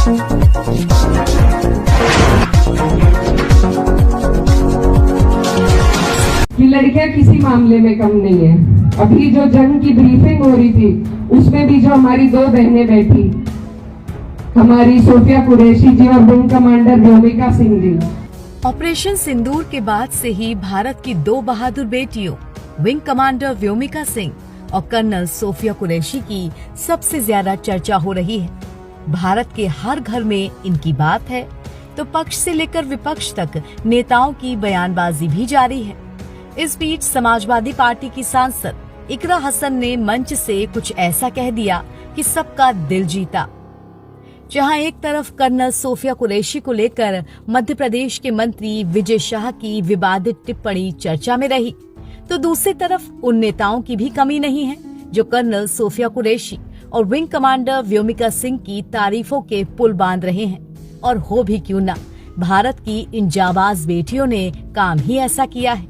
कि लड़कियां किसी मामले में कम नहीं है। अभी जो जंग की ब्रीफिंग हो रही थी उसमें भी जो हमारी दो बहनें बैठी, हमारी सोफिया कुरैशी जी और wing commander Vyomika Singh ji. Operation सिंदूर के बाद से ही भारत की दो बहादुर बेटियों विंग कमांडर व्योमिका सिंह और कर्नल सोफिया कुरैशी की सबसे ज्यादा चर्चा हो रही है। भारत के हर घर में इनकी बात है तो पक्ष से लेकर विपक्ष तक नेताओं की बयानबाजी भी जारी है। इस बीच समाजवादी पार्टी की सांसद इकरा हसन ने मंच से कुछ ऐसा कह दिया कि सबका दिल जीता। जहां एक तरफ कर्नल सोफिया कुरैशी को लेकर मध्य प्रदेश के मंत्री विजय शाह की विवादित टिप्पणी चर्चा में रही, तो दूसरी तरफ उन नेताओं की भी कमी नहीं है जो कर्नल सोफिया कुरैशी और विंग कमांडर व्योमिका सिंह की तारीफों के पुल बांध रहे हैं। और हो भी क्यों ना, भारत की इन जाबाज बेटियों ने काम ही ऐसा किया है।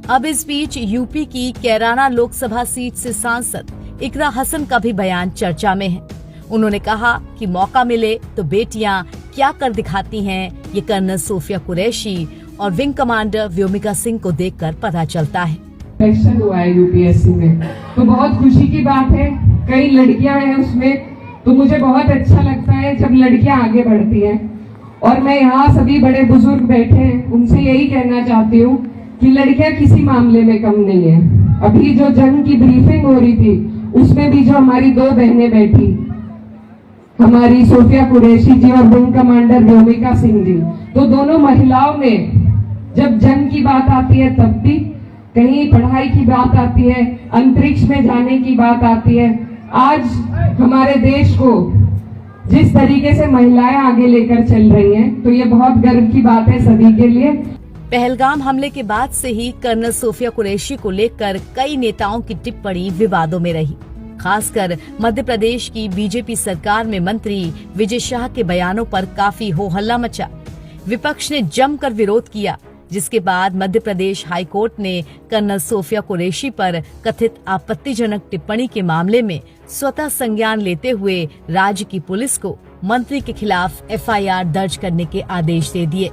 अब इस बीच यूपी की कैराना लोकसभा सीट से सांसद इकरा हसन का भी बयान चर्चा में है। उन्होंने कहा कि मौका मिले तो बेटियां क्या कर दिखाती हैं, ये कर्नल सोफिया कुरैशी और विंग कमांडर व्योमिका सिंह को देखकर पता चलता है। इलेक्शन हुआ है यूपीएससी में, तो बहुत खुशी की बात है। कई लड़कियां हैं उसमें, तो मुझे बहुत अच्छा लगता है जब लड़कियां आगे बढ़ती हैं। और मैं यहाँ सभी बड़े बुजुर्ग बैठे हैं, उनसे यही कहना चाहती हूँ कि लड़कियां किसी मामले में कम नहीं है। अभी जो जंग की ब्रीफिंग हो रही थी उसमें भी जो हमारी दो बहनें बैठी, हमारी सोफिया कुरैशी जी और विंग कमांडर व्योमिका सिंह जी, तो दोनों महिलाओं ने जब जंग की बात आती है तब भी, कहीं पढ़ाई की बात आती है, अंतरिक्ष में जाने की बात आती है, आज हमारे देश को जिस तरीके से महिलाएं आगे लेकर चल रही हैं, तो ये बहुत गर्व की बात है सभी के लिए। पहलगाम हमले के बाद से ही कर्नल सोफिया कुरैशी को लेकर कई नेताओं की टिप्पणी विवादों में रही। खासकर मध्य प्रदेश की बीजेपी सरकार में मंत्री विजय शाह के बयानों पर काफी हो हल्ला मचा। विपक्ष ने जमकर विरोध किया, जिसके बाद मध्य प्रदेश हाईकोर्ट ने कर्नल सोफिया कुरैशी पर कथित आपत्तिजनक टिप्पणी के मामले में स्वतः संज्ञान लेते हुए राज्य की पुलिस को मंत्री के खिलाफ एफआईआर दर्ज करने के आदेश दे दिए।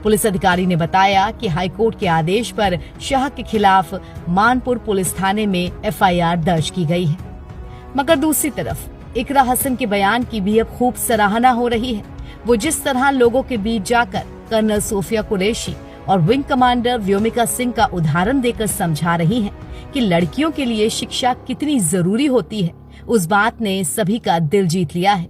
पुलिस अधिकारी ने बताया कि हाईकोर्ट के आदेश पर शाह के खिलाफ मानपुर पुलिस थाने में एफआईआर दर्ज की गई है। मगर दूसरी तरफ इकरा हसन के बयान की भी अब खूब सराहना हो रही है। वो जिस तरह लोगों के बीच जाकर कर्नल सोफिया कुरैशी और विंग कमांडर व्योमिका सिंह का उदाहरण देकर समझा रही हैं कि लड़कियों के लिए शिक्षा कितनी जरूरी होती है, उस बात ने सभी का दिल जीत लिया है।